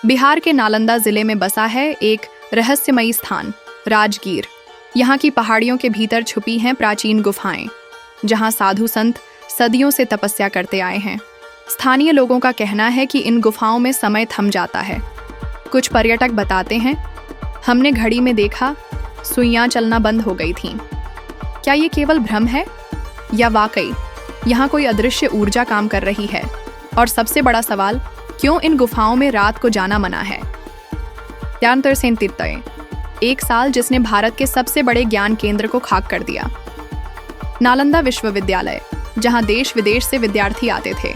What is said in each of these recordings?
बिहार के नालंदा जिले में बसा है एक रहस्यमयी स्थान राजगीर। यहाँ की पहाड़ियों के भीतर छुपी हैं प्राचीन गुफाएं, जहाँ साधु संत सदियों से तपस्या करते आए हैं। स्थानीय लोगों का कहना है कि इन गुफाओं में समय थम जाता है। कुछ पर्यटक बताते हैं, हमने घड़ी में देखा, सुइयां चलना बंद हो गई थीं। क्या ये केवल भ्रम है या वाकई यहाँ कोई अदृश्य ऊर्जा काम कर रही है? और सबसे बड़ा सवाल, क्यों इन गुफाओं में रात को जाना मना है? त्यांतरसेन तित्तय, एक साल जिसने भारत के सबसे बड़े ज्ञान केंद्र को खाक कर दिया। नालंदा विश्वविद्यालय, जहाँ देश विदेश से विद्यार्थी आते थे।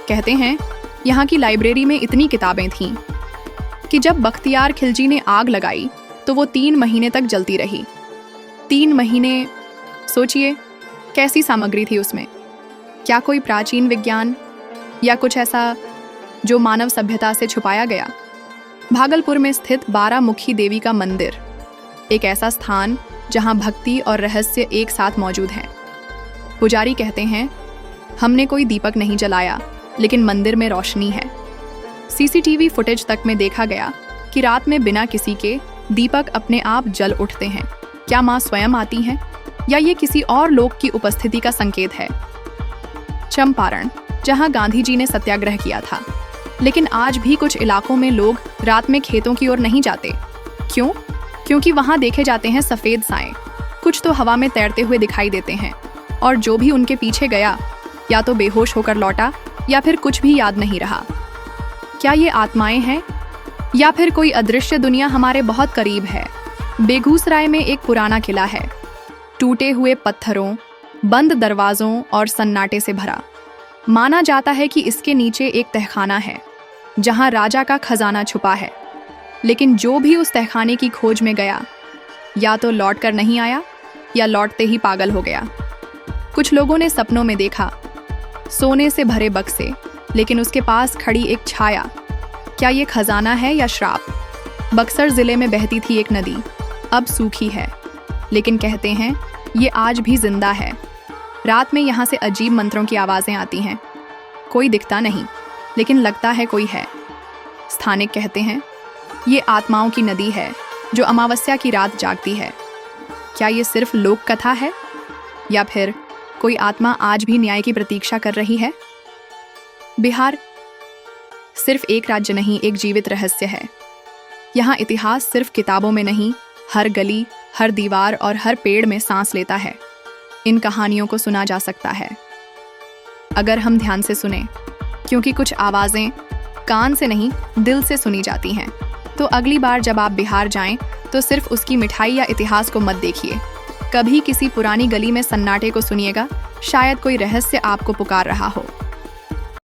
कहते हैं यहाँ की लाइब्रेरी में इतनी किताबें थीं कि जब बख्तियार खिलजी ने आग लगाई तो वो 3 महीने तक जलती रही। 3 महीने, सोचिए कैसी सामग्री थी उसमें। क्या कोई प्राचीन विज्ञान या कुछ ऐसा जो मानव सभ्यता से छुपाया गया? भागलपुर में स्थित 12 मुखी देवी का मंदिर, एक ऐसा स्थान जहां भक्ति और रहस्य एक साथ मौजूद हैं। पुजारी कहते हैं, हमने कोई दीपक नहीं जलाया, लेकिन मंदिर में रोशनी है। सीसीटीवी फुटेज तक में देखा गया कि रात में बिना किसी के दीपक अपने आप जल उठते हैं। क्या माँ स्वयं आती हैं या ये किसी और लोक की उपस्थिति का संकेत है? चंपारण, जहां गांधी जी ने सत्याग्रह किया था, लेकिन आज भी कुछ इलाकों में लोग रात में खेतों की ओर नहीं जाते। क्यों? क्योंकि वहां देखे जाते हैं सफेद साएं। कुछ तो हवा में तैरते हुए दिखाई देते हैं, और जो भी उनके पीछे गया या तो बेहोश होकर लौटा या फिर कुछ भी याद नहीं रहा। क्या ये आत्माएं हैं या फिर कोई अदृश्य दुनिया हमारे बहुत करीब है? बेगूसराय में एक पुराना किला है, टूटे हुए पत्थरों, बंद दरवाजों और सन्नाटे से भरा। माना जाता है कि इसके नीचे एक तहखाना है जहां राजा का खजाना छुपा है, लेकिन जो भी उस तहखाने की खोज में गया या तो लौट कर नहीं आया या लौटते ही पागल हो गया। कुछ लोगों ने सपनों में देखा सोने से भरे बक्से, लेकिन उसके पास खड़ी एक छाया। क्या ये खजाना है या श्राप? बक्सर जिले में बहती थी एक नदी, अब सूखी है, लेकिन कहते हैं ये आज भी जिंदा है। रात में यहाँ से अजीब मंत्रों की आवाज़ें आती हैं। कोई दिखता नहीं, लेकिन लगता है कोई है। स्थानिक कहते हैं ये आत्माओं की नदी है जो अमावस्या की रात जागती है। क्या ये सिर्फ लोक कथा है या फिर कोई आत्मा आज भी न्याय की प्रतीक्षा कर रही है? बिहार सिर्फ एक राज्य नहीं, एक जीवित रहस्य है। यहाँ इतिहास सिर्फ किताबों में नहीं, हर गली, हर दीवार और हर पेड़ में सांस लेता है। इन कहानियों को सुना जा सकता है अगर हम ध्यान से सुने, क्योंकि कुछ आवाज़ें कान से नहीं दिल से सुनी जाती हैं। तो अगली बार जब आप बिहार जाएं तो सिर्फ उसकी मिठाई या इतिहास को मत देखिए। कभी किसी पुरानी गली में सन्नाटे को सुनिएगा, शायद कोई रहस्य आपको पुकार रहा हो।